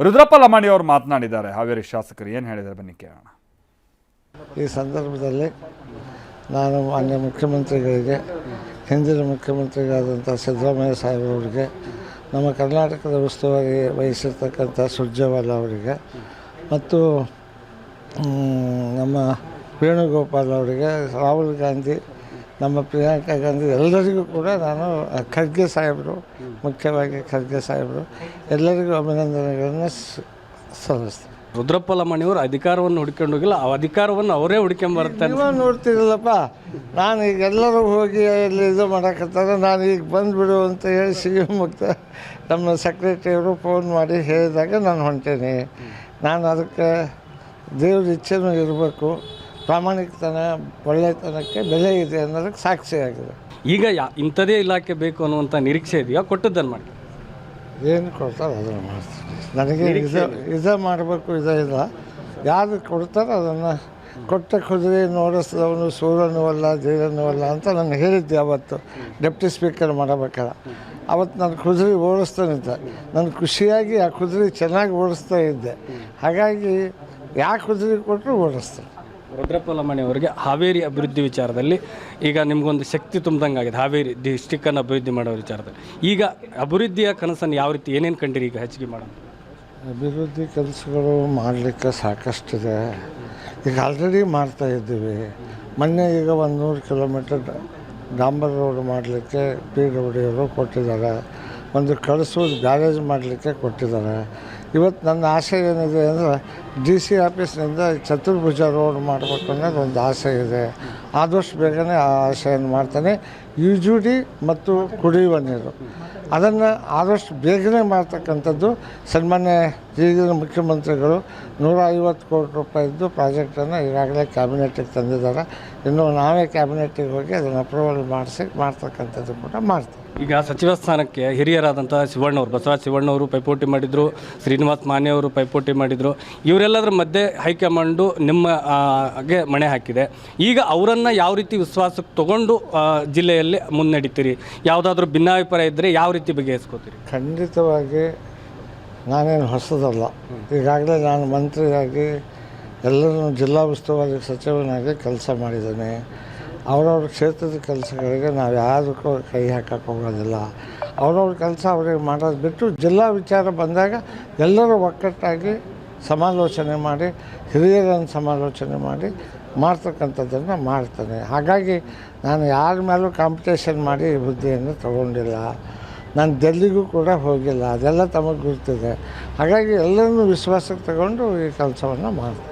ರುದ್ರಪ್ಪ ಲಮಾಣಿ ಅವರು ಮಾತನಾಡಿದ್ದಾರೆ. ಹಾವೇರಿ ಶಾಸಕರು ಏನು ಹೇಳಿದ್ದಾರೆ ಬನ್ನಿ ಕೇಳೋಣ. ಈ ಸಂದರ್ಭದಲ್ಲಿ ನಾನು ಮಾನ್ಯ ಮುಖ್ಯಮಂತ್ರಿಗಳಿಗೆ, ಹಿಂದಿನ ಮುಖ್ಯಮಂತ್ರಿಗಳಾದಂಥ ಸಿದ್ದರಾಮಯ್ಯ ಸಾಹೇಬರವರಿಗೆ, ನಮ್ಮ ಕರ್ನಾಟಕದ ಉಸ್ತುವಾರಿ ವಹಿಸಿರ್ತಕ್ಕಂಥ ಸುರ್ಜೇವಾಲಾ ಅವರಿಗೆ ಮತ್ತು ನಮ್ಮ ವೇಣುಗೋಪಾಲ್ ಅವರಿಗೆ, ರಾಹುಲ್ ಗಾಂಧಿ, ನಮ್ಮ ಪ್ರಿಯಾಂಕಾ ಗಾಂಧಿ ಎಲ್ಲರಿಗೂ ಕೂಡ ನಾನು ಖರ್ಗೆ ಸಾಹೇಬರು, ಮುಖ್ಯವಾಗಿ ಖರ್ಗೆ ಸಾಹೇಬರು ಎಲ್ಲರಿಗೂ ಅಭಿನಂದನೆಗಳನ್ನು ಸಲ್ಲಿಸ್ತೀನಿ. ರುದ್ರಪ್ಪ ಲಮಾಣಿಯವರು ಅಧಿಕಾರವನ್ನು ಹುಡ್ಕೊಂಡು ಹೋಗಿಲ್ಲ, ಆ ಅಧಿಕಾರವನ್ನು ಅವರೇ ಹುಡ್ಕೊಂಬರ್ತಾರೆ. ನೀವು ನೋಡ್ತಿರಲ್ಲಪ್ಪ, ನಾನು ಈಗ ಎಲ್ಲರೂ ಹೋಗಿ ಇಲ್ಲಿ ಇದು ಮಾಡೋಕತ್ತಾರೆ, ನಾನು ಈಗ ಬಂದುಬಿಡು ಅಂತ ಹೇಳಿ ಶಿವಮೊಗ್ಗ ನಮ್ಮ ಸೆಕ್ರೆಟರಿಯವರು ಫೋನ್ ಮಾಡಿ ಹೇಳಿದಾಗ ನಾನು ಹೊಂಟೇನೆ. ನಾನು ಅದಕ್ಕೆ ದೇವ್ರ ಇಚ್ಛೆನೂ ಇರಬೇಕು, ಪ್ರಾಮಾಣಿಕತನ ಒಳ್ಳೆತನಕ್ಕೆ ಬೆಲೆ ಇದೆ ಅನ್ನೋದಕ್ಕೆ ಸಾಕ್ಷಿಯಾಗಿದೆ. ಈಗ ಇಂಥದೇ ಇಲಾಖೆ ಬೇಕು ಅನ್ನುವಂಥ ನಿರೀಕ್ಷೆ ಇದೆಯಾ? ಕೊಟ್ಟದ್ದನ್ನು ಮಾಡಿ ಏನು ಕೊಡ್ತಾರೆ ಅದನ್ನು ಮಾಡ್ತೀನಿ. ನನಗೆ ಇದು ಮಾಡಬೇಕು ಇಲ್ಲ, ಯಾರು ಕೊಡ್ತಾರೆ ಅದನ್ನು. ಕೊಟ್ಟ ಕುದುರೆ ನೋಡಿಸಿದವನು ಸೂರ್ಯನೂ ಅಲ್ಲ ಧೀರನೂ ಅಲ್ಲ ಅಂತ ನಾನು ಹೇಳಿದ್ದೆ ಅವತ್ತು ಡೆಪ್ಟಿ ಸ್ಪೀಕರ್ ಮಾಡಬೇಕಾದ್ರೆ. ಅವತ್ತು ನಾನು ಕುದುರೆ ಓಡಿಸ್ತಾನಿದ್ದೆ, ನಾನು ಖುಷಿಯಾಗಿ ಆ ಕುದುರೆ ಚೆನ್ನಾಗಿ ಓಡಿಸ್ತಾ ಇದ್ದೆ. ಹಾಗಾಗಿ ಯಾವ ಕುದುರೆ ಕೊಟ್ಟರು ಓಡಿಸ್ತಾರೆ. ರುದ್ರಪ್ಪ ಲಮಾಣಿ ಅವರಿಗೆ ಹಾವೇರಿ ಅಭಿವೃದ್ಧಿ ವಿಚಾರದಲ್ಲಿ ಈಗ ನಿಮಗೊಂದು ಶಕ್ತಿ ತುಂಬ್ದಂಗೆ ಆಗಿದೆ, ಹಾವೇರಿ ಡಿಸ್ಟಿಕ್ಕನ್ನು ಅಭಿವೃದ್ಧಿ ಮಾಡೋ ವಿಚಾರದಲ್ಲಿ. ಈಗ ಅಭಿವೃದ್ಧಿಯ ಕನಸನ್ನು ಯಾವ ರೀತಿ ಏನೇನು ಕಂಡಿರಿ ಈಗ ಹೆಚ್ಚಿಗೆ ಮಾಡೋದು? ಅಭಿವೃದ್ಧಿ ಕೆಲಸಗಳು ಮಾಡಲಿಕ್ಕೆ ಸಾಕಷ್ಟಿದೆ. ಈಗ ಆಲ್ರೆಡಿ ಮಾಡ್ತಾ ಇದ್ದೀವಿ. ಮೊನ್ನೆ ಈಗ 100 ಕಿಲೋಮೀಟರ್ ಡಾಂಬರ್ ರೋಡ್ ಮಾಡಲಿಕ್ಕೆ PWD ಅವರು ಕೊಟ್ಟಿದ್ದಾರೆ. ಒಂದು ಕಳಿಸೋದು ಗ್ಯಾರೇಜ್ ಮಾಡಲಿಕ್ಕೆ ಕೊಟ್ಟಿದ್ದಾರೆ. ಇವತ್ತು ನನ್ನ ಆಸೆ ಏನಿದೆ ಅಂದರೆ DC ಆಫೀಸ್ನಿಂದ ಚತುರ್ಭುಜ ರೋಡ್ ಮಾಡಬೇಕು ಅನ್ನೋದು ಒಂದು ಆಸೆ ಇದೆ. ಆದಷ್ಟು ಬೇಗನೆ ಆ ಆಸೆಯನ್ನು ಮಾಡ್ತಾನೆ. UGD ಮತ್ತು ಕುಡಿಯುವ ನೀರು ಅದನ್ನು ಆದಷ್ಟು ಬೇಗನೆ ಮಾಡ್ತಕ್ಕಂಥದ್ದು. ಸನ್ಮಾನ್ಯ ಈಗಿನ ಮುಖ್ಯಮಂತ್ರಿಗಳು 150 ಕೋಟಿ ರೂಪಾಯಿದ್ದು ಪ್ರಾಜೆಕ್ಟನ್ನು ಈಗಾಗಲೇ ಕ್ಯಾಬಿನೆಟ್ಟಿಗೆ ತಂದಿದ್ದಾರೆ. ಇನ್ನು ನಾವೇ ಕ್ಯಾಬಿನೆಟ್ಟಿಗೆ ಹೋಗಿ ಅದನ್ನು ಅಪ್ರೂವಲ್ ಮಾಡ್ತಕ್ಕಂಥದ್ದು ಕೂಡ ಮಾಡ್ತೀವಿ. ಈಗ ಸಚಿವ ಸ್ಥಾನಕ್ಕೆ ಹಿರಿಯರಾದಂಥ ಶಿವಣ್ಣವರು, ಬಸವರಾಜ ಶಿವಣ್ಣವರು ಪೈಪೋಟಿ ಮಾಡಿದರು, ಶ್ರೀನಿವಾಸ್ ಮಾನೆಯವರು ಪೈಪೋಟಿ ಮಾಡಿದರು. ಇವರೆಲ್ಲದರ ಮಧ್ಯೆ ಹೈಕಮಾಂಡು ನಿಮಗೆ ಮಣೆ ಹಾಕಿದೆ. ಈಗ ಅವರನ್ನು ಯಾವ ರೀತಿ ವಿಶ್ವಾಸಕ್ಕೆ ತೊಗೊಂಡು ಜಿಲ್ಲೆಯಲ್ಲಿ ಮುನ್ನಡೀತೀರಿ? ಯಾವುದಾದ್ರೂ ಭಿನ್ನಾಭಿಪ್ರಾಯ ಇದ್ದರೆ ಯಾವ ರೀತಿ ಬಗೆಹರಿಸ್ಕೋತೀರಿ? ಖಂಡಿತವಾಗಿ ನಾನೇನು ಹೊಸದಲ್ಲ. ಈಗಾಗಲೇ ನಾನು ಮಂತ್ರಿಯಾಗಿ ಎಲ್ಲರೂ ಜಿಲ್ಲಾ ಉಸ್ತುವಾರಿ ಸಚಿವನಾಗಿ ಕೆಲಸ ಮಾಡಿದ್ದೇನೆ. ಅವ್ರವ್ರ ಕ್ಷೇತ್ರದ ಕೆಲಸಗಳಿಗೆ ನಾವು ಯಾವುದಕ್ಕೂ ಕೈ ಹಾಕಕ್ಕೆ ಹೋಗೋದಿಲ್ಲ. ಅವ್ರವ್ರ ಕೆಲಸ ಅವ್ರಿಗೆ ಮಾಡೋದು ಬಿಟ್ಟು ಜಿಲ್ಲಾ ವಿಚಾರ ಬಂದಾಗ ಎಲ್ಲರೂ ಒಕ್ಕಟ್ಟಾಗಿ ಸಮಾಲೋಚನೆ ಮಾಡಿ, ಹಿರಿಯರನ್ನು ಸಮಾಲೋಚನೆ ಮಾಡಿ ಮಾಡ್ತಕ್ಕಂಥದ್ದನ್ನು ಮಾಡ್ತಾನೆ. ಹಾಗಾಗಿ ನಾನು ಯಾರ ಮೇಲೂ ಕಾಂಪಿಟೇಷನ್ ಮಾಡಿ ಈ ಹುದ್ದೆಯನ್ನು ತಗೊಂಡಿಲ್ಲ. ನಾನು ಡೆಲ್ಲಿಗೂ ಕೂಡ ಹೋಗಿಲ್ಲ, ಅದೆಲ್ಲ ತಮಗೆ ಗೊತ್ತಿದೆ. ಹಾಗಾಗಿ ಎಲ್ಲರನ್ನೂ ವಿಶ್ವಾಸಕ್ಕೆ ತಗೊಂಡು ಈ ಕೆಲಸವನ್ನು ಮಾಡ್ತೀನಿ.